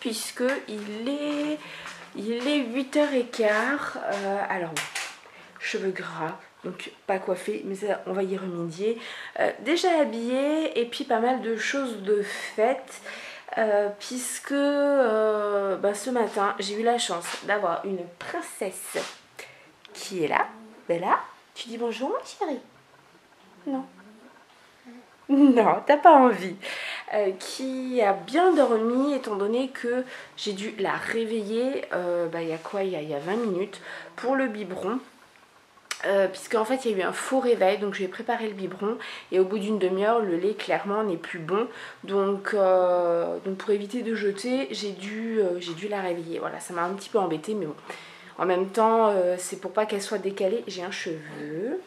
puisque il est 8h15. Alors, cheveux gras, donc pas coiffé, mais ça, on va y remédier. Déjà habillée, et puis pas mal de choses de fête. Puisque ce matin j'ai eu la chance d'avoir une princesse qui est là, Bella. Tu dis bonjour ma chérie? Non. Non, t'as pas envie. Qui a bien dormi étant donné que j'ai dû la réveiller il y a quoi, il y a 20 minutes pour le biberon. Puisque en fait il y a eu un faux réveil, donc je vais préparer le biberon et au bout d'une demi-heure le lait clairement n'est plus bon, donc pour éviter de jeter j'ai dû la réveiller. Voilà, ça m'a un petit peu embêtée, mais bon, en même temps c'est pour pas qu'elle soit décalée. J'ai un cheveu,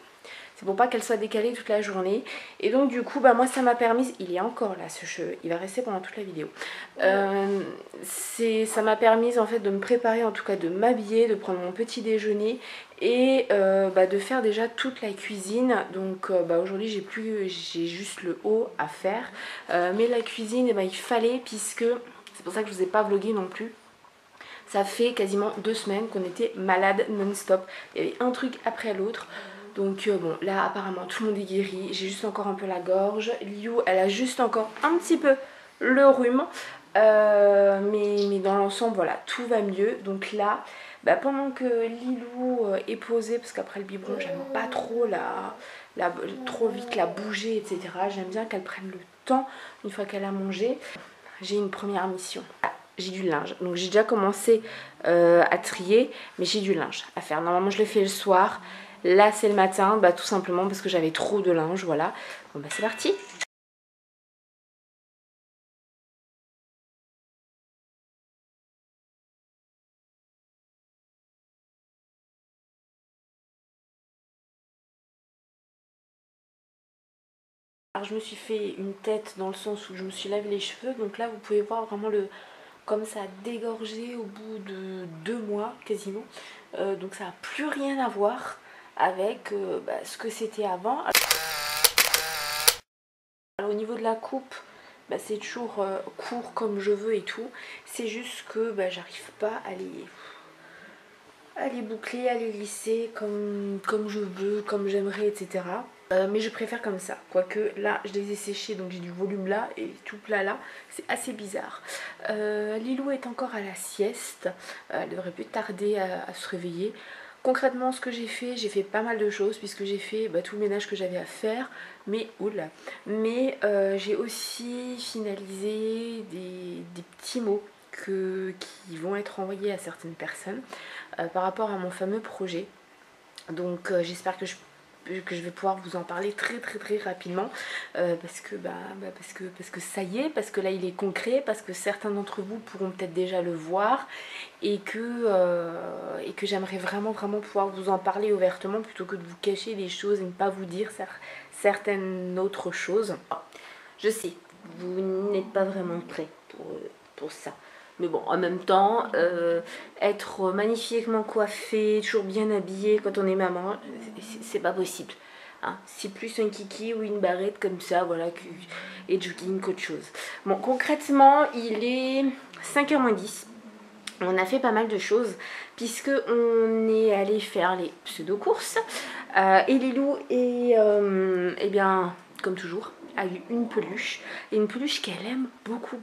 c'est pour pas qu'elle soit décalée toute la journée. Et donc du coup moi ça m'a permis, il est encore là ce cheveu, il va rester pendant toute la vidéo. Ça m'a permis en fait de me préparer, en tout cas de m'habiller, de prendre mon petit déjeuner et de faire déjà toute la cuisine. Donc aujourd'hui j'ai juste le haut à faire, mais la cuisine il fallait, puisque c'est pour ça que je vous ai pas vlogué non plus. Ça fait quasiment 2 semaines qu'on était malade non-stop, il y avait un truc après l'autre. Donc bon, là apparemment tout le monde est guéri, j'ai juste encore un peu la gorge. Liu, elle a juste encore un petit peu le rhume, mais dans l'ensemble voilà, tout va mieux. Donc là pendant que Lilou est posée, parce qu'après le biberon j'aime pas trop trop vite la bouger, etc. J'aime bien qu'elle prenne le temps une fois qu'elle a mangé. J'ai une première mission. J'ai du linge, donc j'ai déjà commencé à trier, mais j'ai du linge à faire. Normalement je le fais le soir. Là c'est le matin, tout simplement parce que j'avais trop de linge, voilà. Bon c'est parti. Alors je me suis fait une tête dans le sens où je me suis lavé les cheveux, donc là vous pouvez voir vraiment comme ça a dégorgé au bout de 2 mois quasiment. Donc ça n'a plus rien à voir avec ce que c'était avant. Alors, au niveau de la coupe, c'est toujours court comme je veux et tout. C'est juste que j'arrive pas à les boucler, à les lisser comme je veux, comme j'aimerais, etc. Mais je préfère comme ça. Quoique là, je les ai séchés, donc j'ai du volume là et tout plat là. C'est assez bizarre. Lilou est encore à la sieste. Elle devrait plus tarder à se réveiller. Concrètement, ce que j'ai fait pas mal de choses, puisque j'ai fait tout le ménage que j'avais à faire. Mais j'ai aussi finalisé des petits mots qui vont être envoyés à certaines personnes par rapport à mon fameux projet. Donc j'espère que je vais pouvoir vous en parler très rapidement, parce que ça y est, parce que là il est concret, parce que certains d'entre vous pourront peut-être déjà le voir, et que j'aimerais vraiment pouvoir vous en parler ouvertement plutôt que de vous cacher des choses et ne pas vous dire certaines autres choses. Je sais, vous n'êtes pas vraiment prêts pour ça. Mais bon, en même temps, être magnifiquement coiffée, toujours bien habillée quand on est maman, c'est pas possible. Hein. C'est plus un kiki ou une barrette comme ça, voilà, et jogging qu'autre chose. Bon, concrètement, il est 5h moins 10. On a fait pas mal de choses, puisque on est allé faire les pseudo-courses. Et Lilou est, bien, comme toujours, a eu une peluche, et une peluche qu'elle aime beaucoup,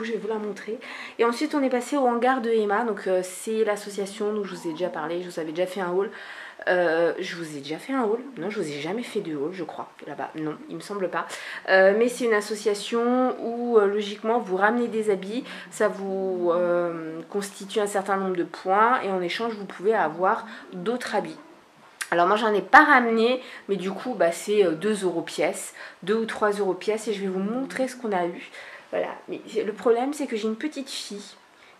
je vais vous la montrer. Et ensuite on est passé au hangar de Emma, donc c'est l'association dont je vous ai déjà parlé, je vous avais déjà fait un haul. Je vous ai déjà fait un haul? Non, je vous ai jamais fait de haul, je crois, là-bas, non, il me semble pas. Mais c'est une association où logiquement vous ramenez des habits, ça vous constitue un certain nombre de points, et en échange vous pouvez avoir d'autres habits. Alors moi j'en ai pas ramené, mais du coup c'est 2 € pièce, 2 ou 3 € pièce, et je vais vous montrer ce qu'on a eu. Voilà, mais le problème c'est que j'ai une petite fille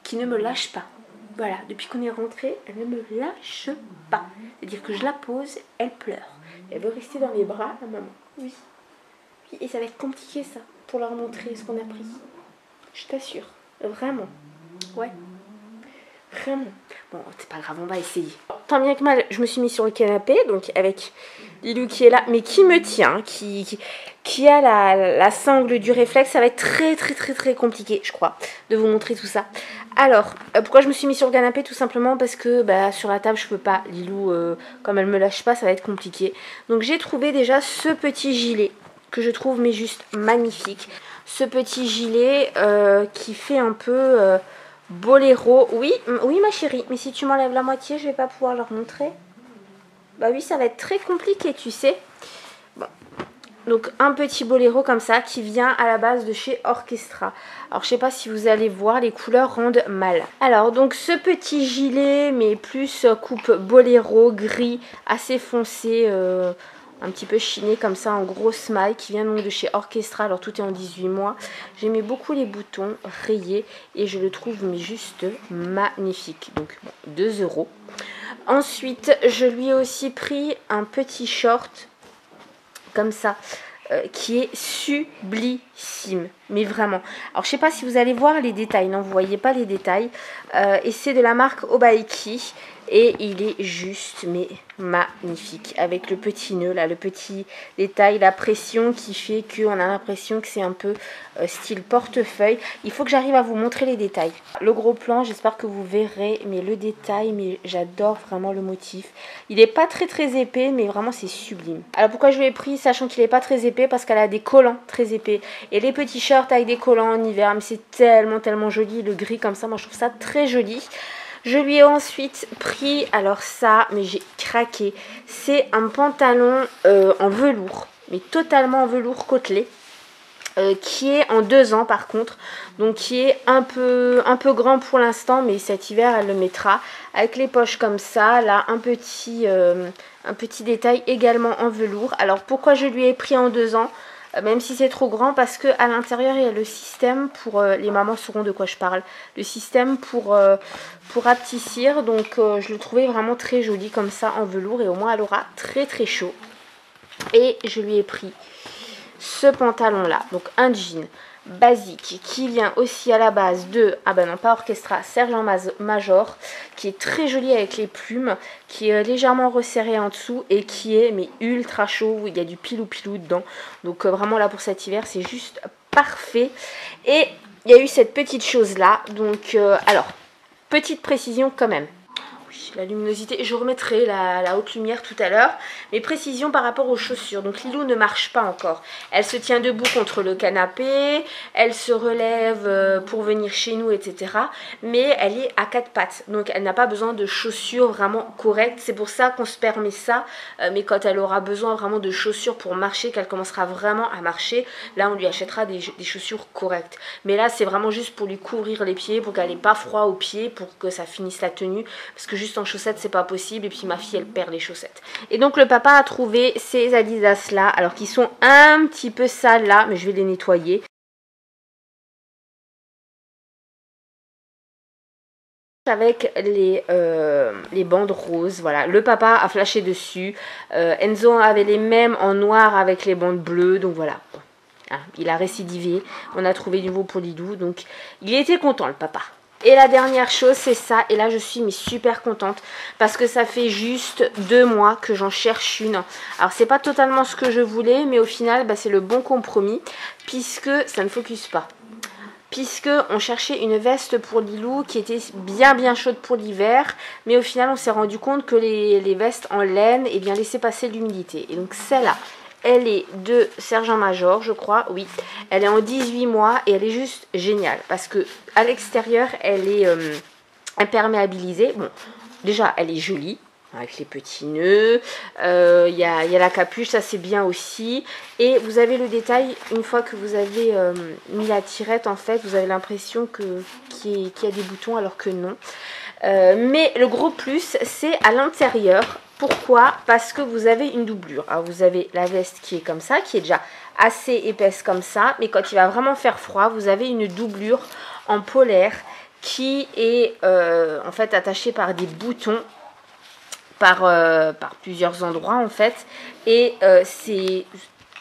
qui ne me lâche pas. Voilà, depuis qu'on est rentré, elle ne me lâche pas. C'est-à-dire que je la pose, elle pleure. Elle veut rester dans les bras, la maman. Oui. Et ça va être compliqué ça, pour leur montrer ce qu'on a pris. Je t'assure, vraiment. Ouais. Vraiment. Bon, c'est pas grave, on va essayer. Tant bien que mal, je me suis mis sur le canapé, donc avec Lilou qui est là, mais qui me tient, qui qui a la sangle du réflexe. Ça va être très compliqué, je crois, de vous montrer tout ça. Alors, pourquoi je me suis mis sur le canapé? Tout simplement parce que sur la table, je peux pas. Lilou, comme elle me lâche pas, ça va être compliqué. Donc, j'ai trouvé déjà ce petit gilet que je trouve mais juste magnifique. Ce petit gilet qui fait un peu boléro. Oui, ma chérie, mais si tu m'enlèves la moitié, je vais pas pouvoir leur montrer. Bah oui, ça va être très compliqué, tu sais. Bon. Donc un petit boléro comme ça qui vient à la base de chez Orchestra. Alors je sais pas si vous allez voir, les couleurs rendent mal. Alors donc ce petit gilet mais plus coupe boléro gris assez foncé, un petit peu chiné comme ça en grosse maille qui vient donc de chez Orchestra. Alors tout est en 18 mois. J'aimais beaucoup les boutons rayés et je le trouve mais juste magnifique. Donc bon, 2 €. Ensuite je lui ai aussi pris un petit short comme ça, qui est sublissime, mais vraiment. Alors je sais pas si vous allez voir les détails, non vous voyez pas les détails, et c'est de la marque Obaiki, et il est juste mais magnifique, avec le petit nœud là, le petit détail, la pression qui fait qu'on a l'impression que c'est un peu style portefeuille. Il faut que j'arrive à vous montrer les détails. Le gros plan, j'espère que vous verrez, mais le détail, mais j'adore vraiment le motif. Il est pas très épais, mais vraiment c'est sublime. Alors pourquoi je l'ai pris, sachant qu'il est pas très épais, parce qu'elle a des collants très épais. Et les petits shorts avec des collants en hiver, mais c'est tellement joli, le gris comme ça, moi je trouve ça très joli. Je lui ai ensuite pris, alors ça, mais j'ai craqué, c'est un pantalon en velours, mais totalement en velours côtelé. Qui est en 2 ans par contre, donc qui est un peu grand pour l'instant, mais cet hiver elle le mettra, avec les poches comme ça, là un petit détail également en velours. Alors pourquoi je lui ai pris en 2 ans, même si c'est trop grand, parce que à l'intérieur il y a le système pour, les mamans sauront de quoi je parle, le système pour aptissir, donc je le trouvais vraiment très joli comme ça en velours, et au moins elle aura très chaud. Et je lui ai pris ce pantalon là, donc un jean basique qui vient aussi à la base de, ah ben non pas Orchestra, Sergent Major, qui est très joli avec les plumes, qui est légèrement resserré en dessous et qui est mais ultra chaud, il y a du pilou dedans, donc vraiment là pour cet hiver c'est juste parfait. Et il y a eu cette petite chose là, donc alors petite précision quand même. La luminosité, je remettrai la haute lumière tout à l'heure, mais précision par rapport aux chaussures. Donc Lilou ne marche pas encore, elle se tient debout contre le canapé, elle se relève pour venir chez nous, etc. Mais elle est à 4 pattes, donc elle n'a pas besoin de chaussures vraiment correctes. C'est pour ça qu'on se permet ça, mais quand elle aura besoin vraiment de chaussures pour marcher, qu'elle commencera vraiment à marcher, là on lui achètera des chaussures correctes. Mais là c'est vraiment juste pour lui couvrir les pieds, pour qu'elle n'ait pas froid aux pieds, pour que ça finisse la tenue, parce que juste en chaussettes c'est pas possible, et puis ma fille elle perd les chaussettes. Et donc le papa a trouvé ces Adidas là, alors qu'ils sont un petit peu sales là, mais je vais les nettoyer. Avec les bandes roses, voilà, le papa a flashé dessus, Enzo avait les mêmes en noir avec les bandes bleues, donc voilà, hein, il a récidivé, on a trouvé du nouveau pour Lilou, donc il était content le papa. Et la dernière chose c'est ça, et là je suis mais super contente parce que ça fait juste 2 mois que j'en cherche une. Alors c'est pas totalement ce que je voulais, mais au final c'est le bon compromis puisque ça ne focus pas. Puisque on cherchait une veste pour Lilou qui était bien chaude pour l'hiver, mais au final on s'est rendu compte que les vestes en laine laissaient passer l'humidité. Et donc celle-là, elle est de Sergent Major, je crois, oui. Elle est en 18 mois et elle est juste géniale. Parce que à l'extérieur, elle est imperméabilisée. Bon, déjà, elle est jolie, avec les petits nœuds. Il y a la capuche, ça c'est bien aussi. Et vous avez le détail, une fois que vous avez mis la tirette, en fait, vous avez l'impression qu'il y a des boutons alors que non. Mais le gros plus, c'est à l'intérieur. Pourquoi? Parce que vous avez une doublure. Alors vous avez la veste qui est comme ça, qui est déjà assez épaisse comme ça. Mais quand il va vraiment faire froid, vous avez une doublure en polaire qui est en fait attachée par des boutons par plusieurs endroits en fait. Et c'est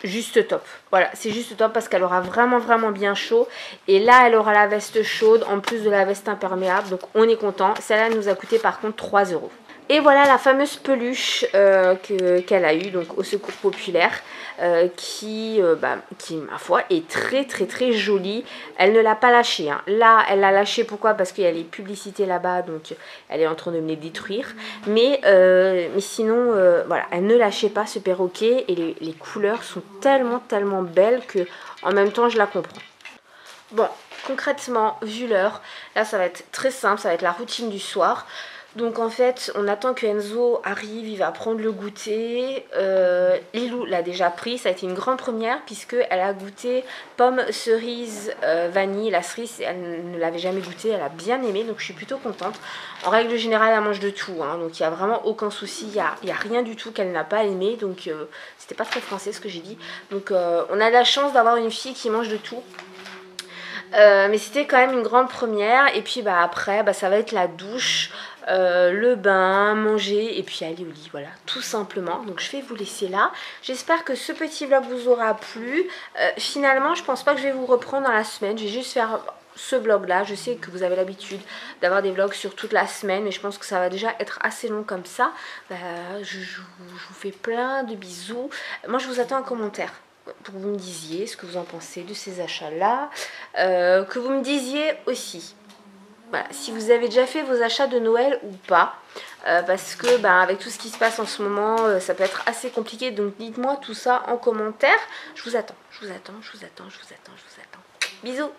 juste top. Voilà, c'est juste top parce qu'elle aura vraiment bien chaud. Et là, elle aura la veste chaude en plus de la veste imperméable. Donc on est content. Celle-là nous a coûté par contre 3 €. Et voilà la fameuse peluche qu'elle a eue donc au Secours Populaire qui ma foi est très jolie. Elle ne l'a pas lâchée hein. Là elle l'a lâchée, pourquoi? Parce qu'il y a les publicités là-bas, donc elle est en train de me les détruire. Mais sinon voilà, elle ne lâchait pas ce perroquet et les couleurs sont tellement belles que en même temps je la comprends. Bon, concrètement, vu l'heure, là ça va être très simple, ça va être la routine du soir. Donc en fait, on attend que Enzo arrive, il va prendre le goûter. Lilou l'a déjà pris, ça a été une grande première puisqu'elle a goûté pomme, cerise, vanille. La cerise, elle ne l'avait jamais goûté, elle a bien aimé, donc je suis plutôt contente. En règle générale, elle mange de tout, hein, donc il n'y a vraiment aucun souci, il n'y a rien du tout qu'elle n'a pas aimé. Donc c'était pas très français ce que j'ai dit. Donc on a la chance d'avoir une fille qui mange de tout. Mais c'était quand même une grande première. Et puis après ça va être la douche, le bain, manger et puis aller au lit, voilà, tout simplement. Donc je vais vous laisser là. J'espère que ce petit vlog vous aura plu. Finalement je pense pas que je vais vous reprendre dans la semaine. Je vais juste faire ce vlog là. Je sais que vous avez l'habitude d'avoir des vlogs sur toute la semaine, mais je pense que ça va déjà être assez long comme ça. Je vous fais plein de bisous. Moi je vous attends en commentaire pour que vous me disiez ce que vous en pensez de ces achats là, que vous me disiez aussi voilà, si vous avez déjà fait vos achats de Noël ou pas, parce que avec tout ce qui se passe en ce moment, ça peut être assez compliqué, donc dites-moi tout ça en commentaire. Je vous attends. Bisous.